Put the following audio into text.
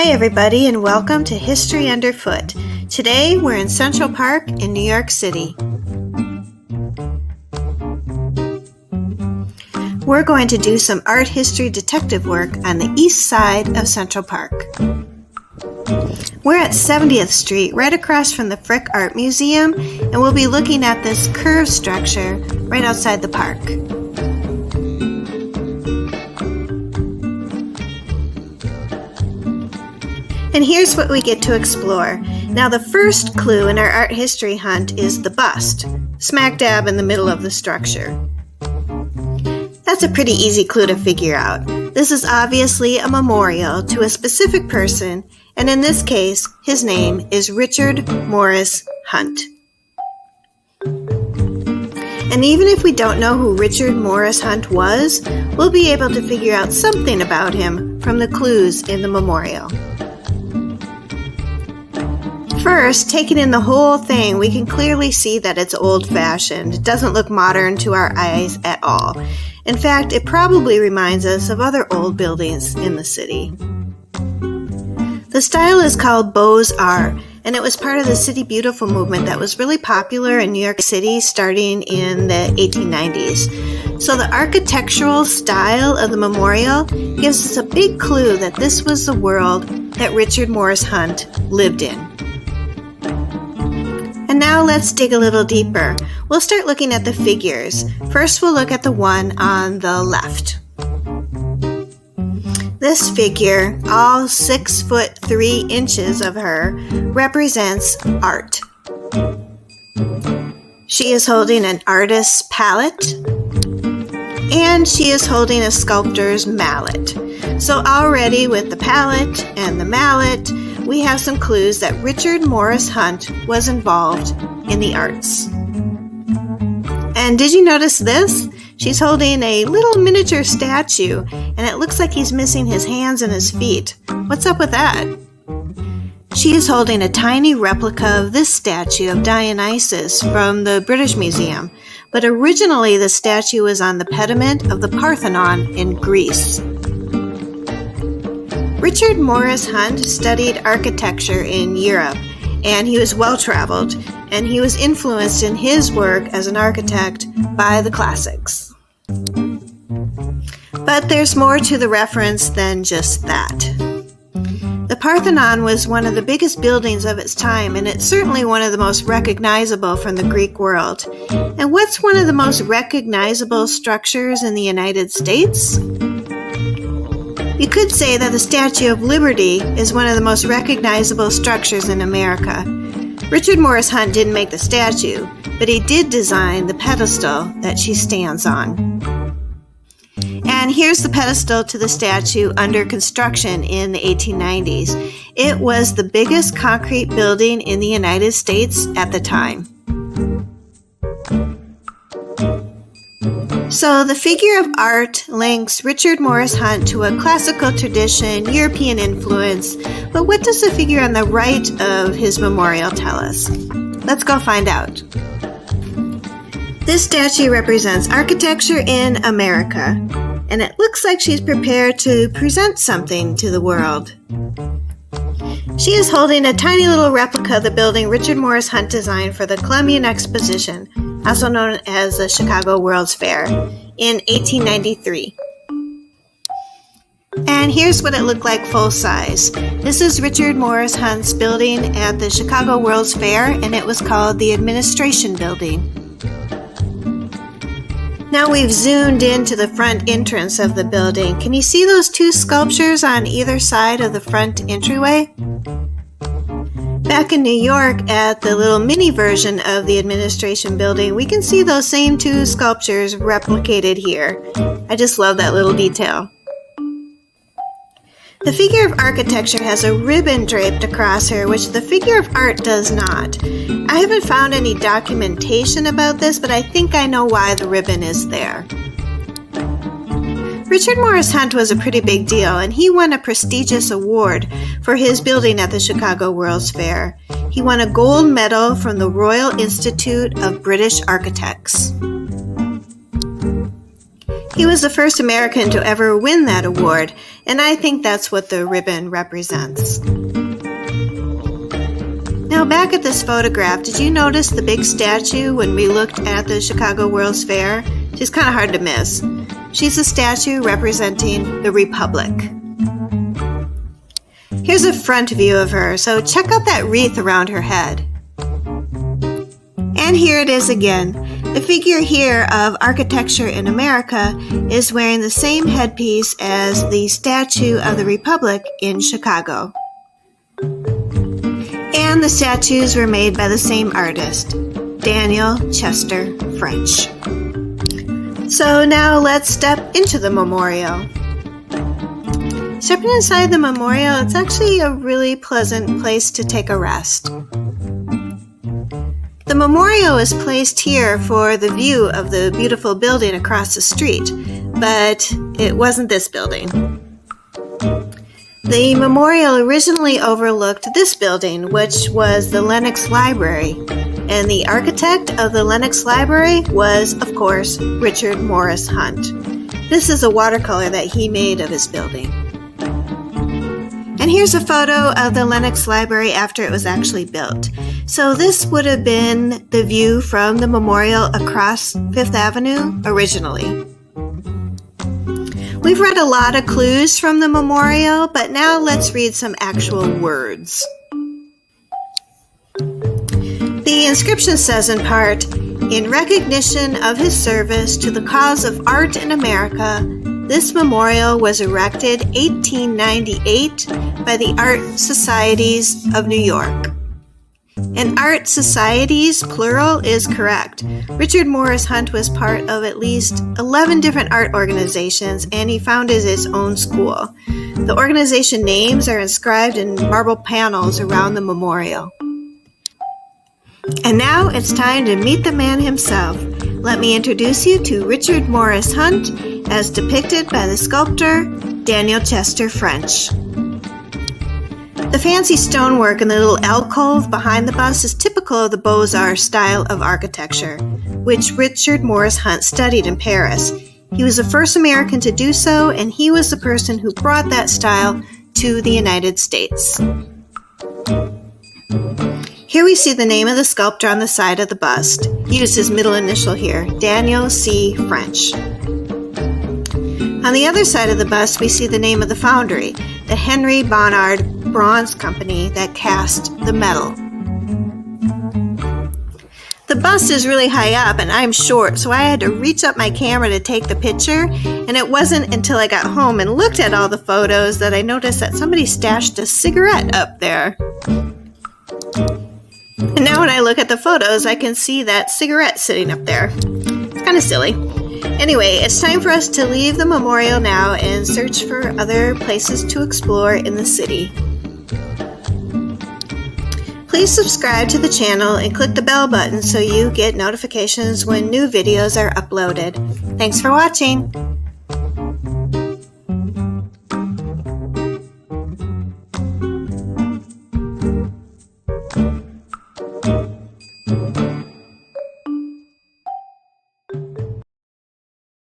Hi everybody and welcome to History Underfoot. Today we're in Central Park in New York City. We're going to do some art history detective work on the east side of Central Park. We're at 70th Street, right across from the Frick Art Museum, and we'll be looking at this curved structure right outside the park. And here's what we get to explore. Now the first clue in our art history hunt is the bust, smack dab in the middle of the structure. That's a pretty easy clue to figure out. This is obviously a memorial to a specific person, and in this case, his name is Richard Morris Hunt. And even if we don't know who Richard Morris Hunt was, we'll be able to figure out something about him from the clues in the memorial. First, taking in the whole thing, we can clearly see that it's old-fashioned. It doesn't look modern to our eyes at all. In fact, it probably reminds us of other old buildings in the city. The style is called Beaux Arts, and it was part of the City Beautiful movement that was really popular in New York City starting in the 1890s. So the architectural style of the memorial gives us a big clue that this was the world that Richard Morris Hunt lived in. And now let's dig a little deeper. We'll start looking at the figures. First, we'll look at the one on the left. This figure, all 6 foot 3 inches of her, represents art. She is holding an artist's palette, and she is holding a sculptor's mallet. So already with the palette and the mallet, we have some clues that Richard Morris Hunt was involved in the arts. And did you notice this? She's holding a little miniature statue, and it looks like he's missing his hands and his feet. What's up with that? She is holding a tiny replica of this statue of Dionysus from the British Museum, but originally the statue was on the pediment of the Parthenon in Greece. Richard Morris Hunt studied architecture in Europe, and he was well-traveled, and he was influenced in his work as an architect by the classics. But there's more to the reference than just that. The Parthenon was one of the biggest buildings of its time, and it's certainly one of the most recognizable from the Greek world. And what's one of the most recognizable structures in the United States? You could say that the Statue of Liberty is one of the most recognizable structures in America. Richard Morris Hunt didn't make the statue, but he did design the pedestal that she stands on. And here's the pedestal to the statue under construction in the 1890s. It was the biggest concrete building in the United States at the time. So the figure of art links Richard Morris Hunt to a classical tradition, European influence, but what does the figure on the right of his memorial tell us? Let's go find out. This statue represents architecture in America, and it looks like she's prepared to present something to the world. She is holding a tiny little replica of the building Richard Morris Hunt designed for the Columbian Exposition, also known as the Chicago World's Fair, in 1893. And here's what it looked like full size. This is Richard Morris Hunt's building at the Chicago World's Fair, and it was called the Administration Building. Now we've zoomed into the front entrance of the building. Can you see those 2 sculptures on either side of the front entryway? Back in New York, at the little mini version of the Administration Building, we can see those same 2 sculptures replicated here. I just love that little detail. The figure of architecture has a ribbon draped across her, which the figure of art does not. I haven't found any documentation about this, but I think I know why the ribbon is there. Richard Morris Hunt was a pretty big deal, and he won a prestigious award for his building at the Chicago World's Fair. He won a gold medal from the Royal Institute of British Architects. He was the first American to ever win that award, and I think that's what the ribbon represents. Now back at this photograph, did you notice the big statue when we looked at the Chicago World's Fair? She's kind of hard to miss. She's a statue representing the Republic. Here's a front view of her, so check out that wreath around her head. And here it is again. The figure here of architecture in America is wearing the same headpiece as the statue of the Republic in Chicago. And the statues were made by the same artist, Daniel Chester French. So now let's step into the memorial. Stepping inside the memorial, it's actually a really pleasant place to take a rest. The memorial is placed here for the view of the beautiful building across the street, but it wasn't this building. The memorial originally overlooked this building, which was the Lenox Library, and the architect of the Lenox Library was, of course, Richard Morris Hunt. This is a watercolor that he made of his building. And here's a photo of the Lenox Library after it was actually built. So this would have been the view from the memorial across Fifth Avenue originally. We've read a lot of clues from the memorial, but now let's read some actual words. The inscription says in part, "In recognition of his service to the cause of art in America, this memorial was erected 1898 by the Art Societies of New York." And art societies, plural, is correct. Richard Morris Hunt was part of at least 11 different art organizations, and he founded his own school. The organization names are inscribed in marble panels around the memorial. And now it's time to meet the man himself. Let me introduce you to Richard Morris Hunt as depicted by the sculptor Daniel Chester French. The fancy stonework in the little alcove behind the bust is typical of the Beaux Arts style of architecture, which Richard Morris Hunt studied in Paris. He was the first American to do so, and he was the person who brought that style to the United States. Here we see the name of the sculptor on the side of the bust. He used his middle initial here, Daniel C. French. On the other side of the bust, we see the name of the foundry, the Henry Bonnard Bronze Company that cast the metal. The bust is really high up and I'm short, so I had to reach up my camera to take the picture, and it wasn't until I got home and looked at all the photos that I noticed that somebody stashed a cigarette up there. And now when I look at the photos, I can see that cigarette sitting up there. It's kind of silly. Anyway, it's time for us to leave the memorial now and search for other places to explore in the city. Please subscribe to the channel and click the bell button so you get notifications when new videos are uploaded. Thanks for watching!